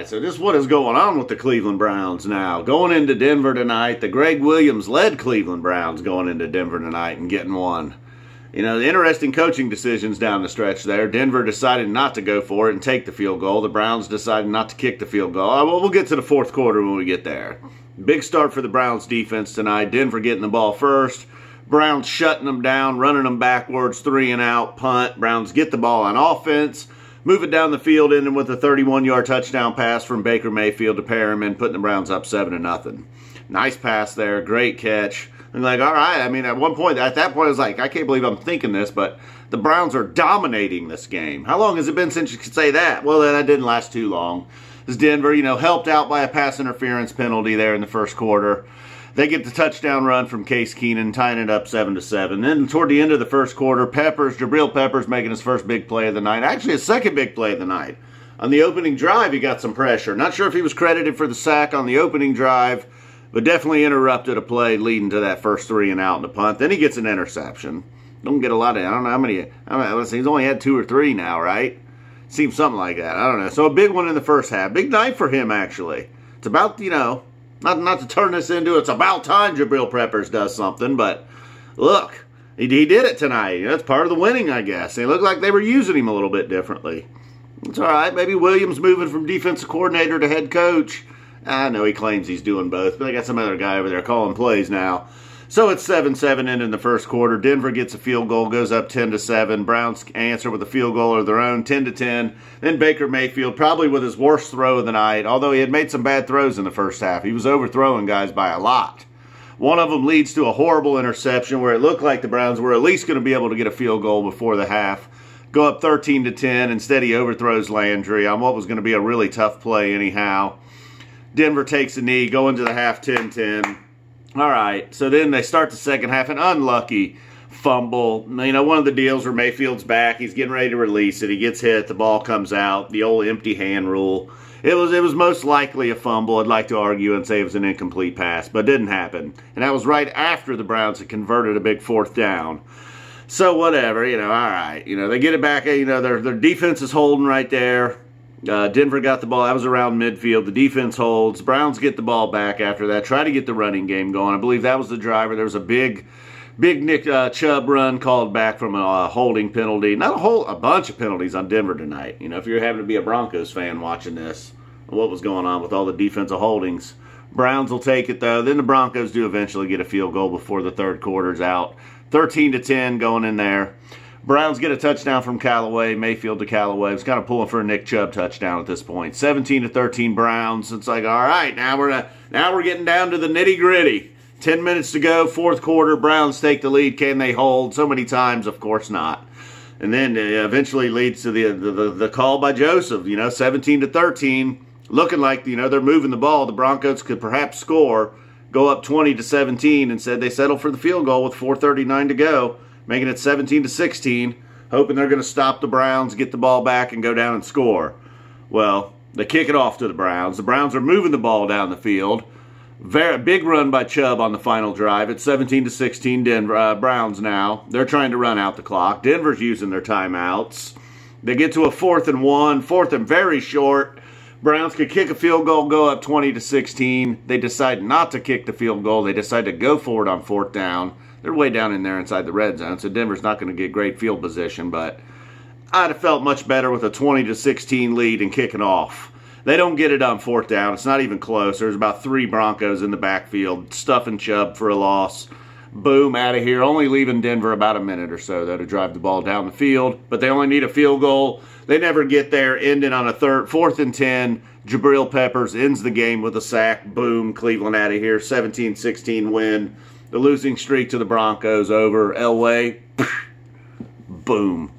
right, so just what is going on with the Cleveland Browns now? Going into Denver tonight, the Greg Williams-led Cleveland Browns going into Denver tonight and getting one. You know, the interesting coaching decisions down the stretch there. Denver decided not to go for it and take the field goal. The Browns decided not to kick the field goal. Well, we'll get to the fourth quarter when we get there. Big start for the Browns defense tonight. Denver getting the ball first. Browns shutting them down, running them backwards, 3 and out, punt. Browns get the ball on offense, move it down the field, ending with a 31-yard touchdown pass from Baker Mayfield to Perriman, putting the Browns up 7-0. Nice pass there, great catch. And like, all right, I mean, at that point, I was like, I can't believe I'm thinking this, but the Browns are dominating this game. How long has it been since you could say that? Well, that didn't last too long. As Denver, you know, helped out by a pass interference penalty there in the first quarter. They get the touchdown run from Case Keenum, tying it up 7-7. Then toward the end of the first quarter, Jabrill Peppers making his first big play of the night. Actually, his second big play of the night. On the opening drive, he got some pressure. Not sure if he was credited for the sack on the opening drive, but definitely interrupted a play leading to that first 3 and out in the punt. Then he gets an interception. Don't get a lot of, I don't know how many, he's only had 2 or 3 now, right? Seems something like that. I don't know. So a big one in the first half. Big night for him, actually. It's about, you know, not to turn this into it's about time Jabrill Peppers does something, but look, he did it tonight. That's part of the winning, I guess. It looked like they were using him a little bit differently. It's all right. Maybe Williams moving from defensive coordinator to head coach. I know he claims he's doing both, but they got some other guy over there calling plays now. So it's 7-7 in the first quarter. Denver gets a field goal, goes up 10-7. Browns answer with a field goal of their own, 10-10. Then Baker Mayfield, probably with his worst throw of the night, although he had made some bad throws in the first half. He was overthrowing guys by a lot. One of them leads to a horrible interception where it looked like the Browns were at least going to be able to get a field goal before the half. Go up 13-10. Instead, he overthrows Landry on what was going to be a really tough play anyhow. Denver takes a knee, go into the half 10-10. All right, so then they start the second half, an unlucky fumble. You know, one of the deals where Mayfield's back, he's getting ready to release it. He gets hit, the ball comes out, the old empty hand rule. It was most likely a fumble. I'd like to argue and say it was an incomplete pass, but it didn't happen. And that was right after the Browns had converted a big 4th down. So whatever, you know, all right. You know, they get it back, you know, their defense is holding right there. Denver got the ball. That was around midfield. The defense holds. Browns get the ball back after that. Try to get the running game going. I believe that was the driver. There was a big Nick Chubb run called back from a holding penalty. Not a bunch of penalties on Denver tonight. You know, if you're having to be a Broncos fan watching this, what was going on with all the defensive holdings. Browns will take it, though. Then the Broncos do eventually get a field goal before the third quarter's out. 13-10 going in there. Browns get a touchdown from Callaway, Mayfield to Callaway. It's kind of pulling for a Nick Chubb touchdown at this point. 17-13 Browns. It's like, all right, now we're getting down to the nitty-gritty. 10 minutes to go, fourth quarter. Browns take the lead. Can they hold? So many times, of course not. And then eventually leads to the call by Joseph, you know, 17-13. Looking like, you know, they're moving the ball. The Broncos could perhaps score, go up 20-17. Instead, they settle for the field goal with 4:39 to go, making it 17-16, hoping they're going to stop the Browns, get the ball back, and go down and score. Well, they kick it off to the Browns. The Browns are moving the ball down the field. Very big run by Chubb on the final drive. It's 17-16 Denver Browns now. They're trying to run out the clock. Denver's using their timeouts. They get to a 4th and 1, 4th and very short. Browns could kick a field goal, go up 20-16. They decide not to kick the field goal. They decide to go for it on 4th down. They're way down in there inside the red zone, so Denver's not going to get great field position, but I'd have felt much better with a 20-16 lead and kicking off. They don't get it on 4th down. It's not even close. There's about 3 Broncos in the backfield, stuffing Chubb for a loss. Boom, out of here. Only leaving Denver about a minute or so, though, to drive the ball down the field, but they only need a field goal. They never get there, ending on a 4th and 10. Jabrill Peppers ends the game with a sack. Boom, Cleveland out of here. 17-16 win. The losing streak to the Broncos over. Elway, boom.